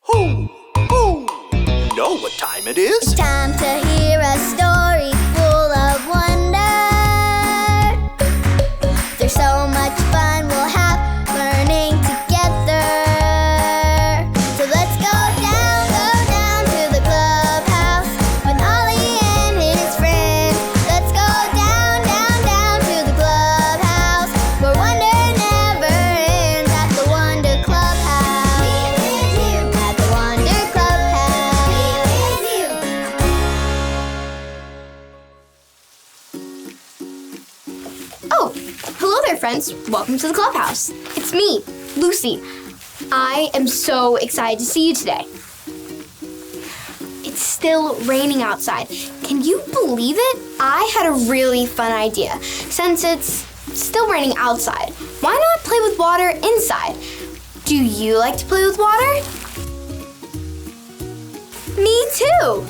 Who? Know what time it is? It's time to hear a story full of wonder. There's so much fun we'll have learning together. So let's go down to the clubhouse with Ollie and his friends. Let's go down to the clubhouse where wonder never ends at the Wonder Clubhouse. At the Wonder Clubhouse. Oh, hello there, friends. Welcome to the clubhouse. It's me, Lucy. I am so excited to see you today. It's still raining outside. Can you believe it? I had a really fun idea. Since it's still raining outside, why not play with water inside? Do you like to play with water? Me too.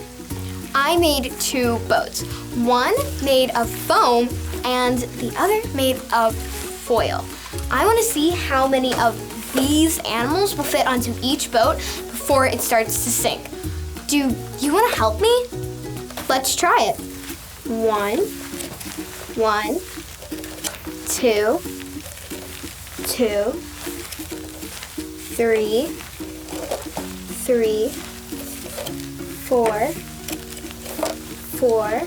I made two boats. One made of foam and the other made of foil. I want to see how many of these animals will fit onto each boat before it starts to sink. Do you want to help me? Let's try it. One, two, three, four.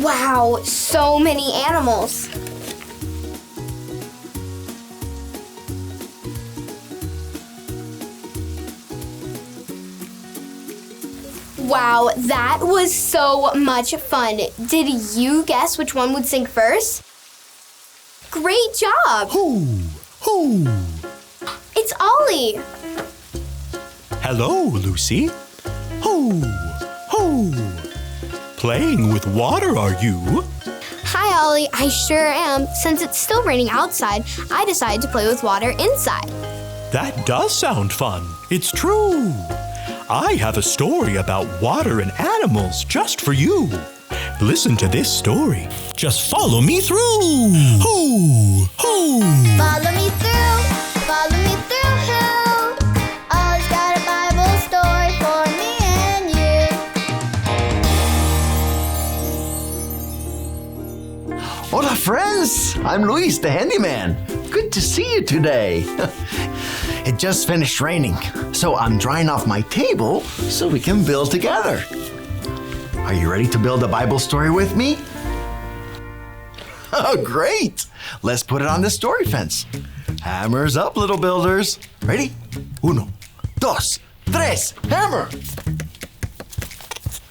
Wow, so many animals. Wow, that was so much fun. Did you guess which one would sink first? Great job! Who? It's Ollie. Hello, Lucy. Who? Playing with water, are you? Hi, Ollie. I sure am. Since it's still raining outside, I decided to play with water inside. That does sound fun. It's true. I have a story about water and animals just for you. Listen to this story. Just follow me through. Who? Follow me through. Ollie's got a Bible story for me and you. Hola, friends! I'm Luis, the handyman. Good to see you today. It just finished raining, so I'm drying off my table so we can build together. Are you ready to build a Bible story with me? Oh, great! Let's put it on the story fence. Hammers up, little builders. Ready? Uno, dos, tres, hammer!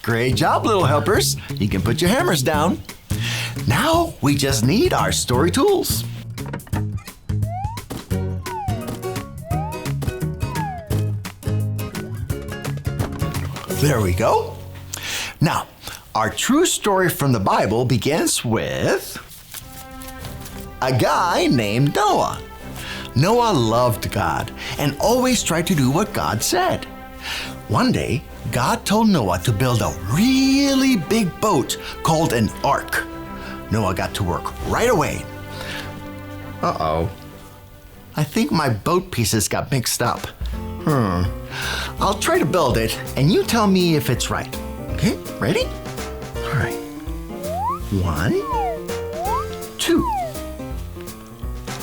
Great job, little helpers. You can put your hammers down. Now we just need our story tools. There we go. Now, our true story from the Bible begins with a guy named Noah. Noah loved God and always tried to do what God said. One day, God told Noah to build a really big boat called an ark. Noah got to work right away. Uh-oh. I think my boat pieces got mixed up. I'll try to build it, and you tell me if it's right. Okay, ready? All right. 1, 2.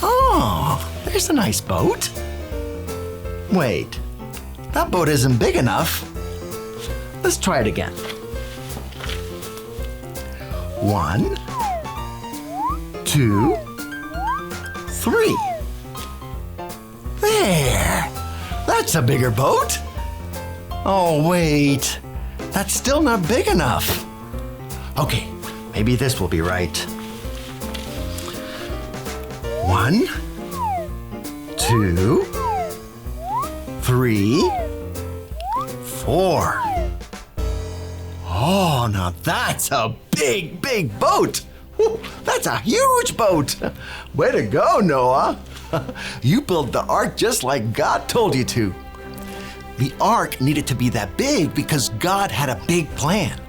Oh, there's a nice boat. Wait, that boat isn't big enough. Let's try it again. 1, 2, 3. There! That's a bigger boat. Oh, wait. That's still not big enough. Okay, maybe this will be right. 1, 2, 3, 4. Oh, now that's a big boat. Whew, that's a huge boat. Way to go, Noah. You built the ark just like God told you to. The ark needed to be that big because God had a big plan.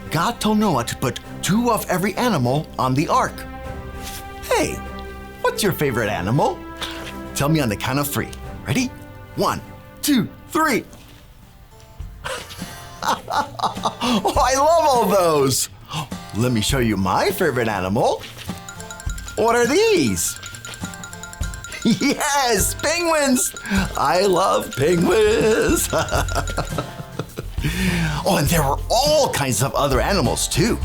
God told Noah to put 2 of every animal on the ark. Hey, What's your favorite animal? Tell me on the count of 3. Ready? 1, 2, 3. Oh, I love all those. Let me show you my favorite animal. What are these? Yes, penguins. I love penguins. Oh, and there were all kinds of other animals too.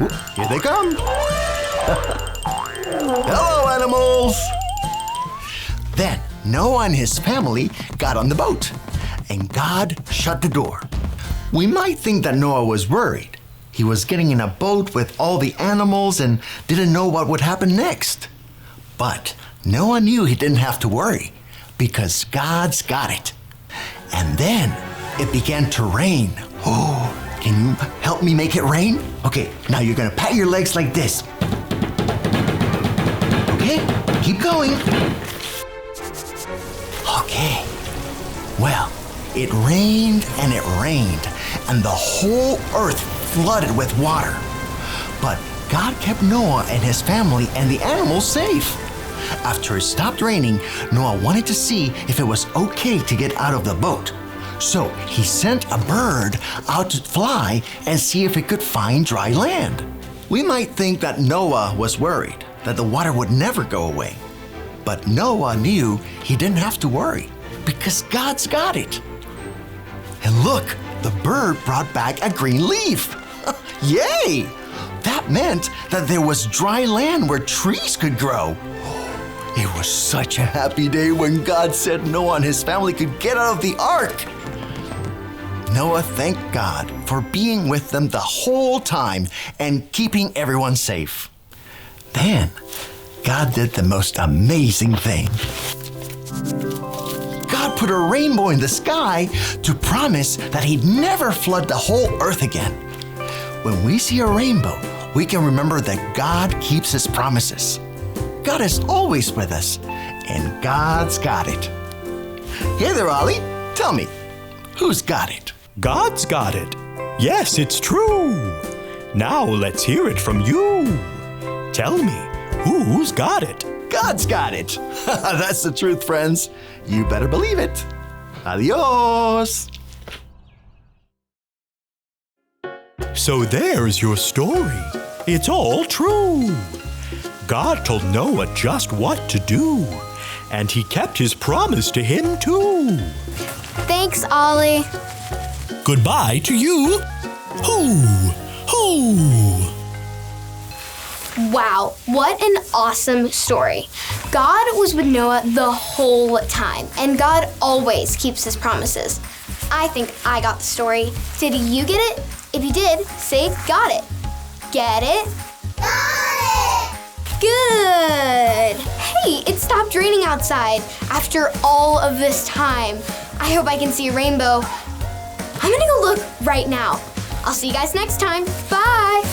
Ooh, here they come. Hello, animals. Then Noah and his family got on the boat, and God shut the door. We might think that Noah was worried. He was getting in a boat with all the animals and didn't know what would happen next. But Noah knew he didn't have to worry because God's got it. And then it began to rain. Oh, can you help me make it rain? Okay, now you're gonna pat your legs like this. Okay, keep going. Okay, well, it rained and it rained, and the whole earth flooded with water. But God kept Noah and his family and the animals safe. After it stopped raining, Noah wanted to see if it was okay to get out of the boat. So he sent a bird out to fly and see if it could find dry land. We might think that Noah was worried that the water would never go away. But Noah knew he didn't have to worry because God's got it. And look, the bird brought back a green leaf. Yay! That meant that there was dry land where trees could grow. It was such a happy day when God said Noah and his family could get out of the ark. Noah thanked God for being with them the whole time and keeping everyone safe. Then, God did the most amazing thing. God put a rainbow in the sky to promise that he'd never flood the whole earth again. When we see a rainbow, we can remember that God keeps his promises. God is always with us, and God's got it. Hey there, Ollie. Tell me, who's got it? God's got it. Yes, it's true. Now let's hear it from you. Tell me, who's got it? God's got it. That's the truth, friends. You better believe it. Adios. So there's your story. It's all true. God told Noah just what to do, and he kept his promise to him too. Thanks, Ollie. Goodbye to you. Hoo, hoo. Wow, what an awesome story. God was with Noah the whole time, and God always keeps his promises. I think I got the story. Did you get it? If you did, say got it. Get it? Got it! Good! Hey, it stopped raining outside after all of this time. I hope I can see a rainbow. I'm gonna go look right now. I'll see you guys next time. Bye!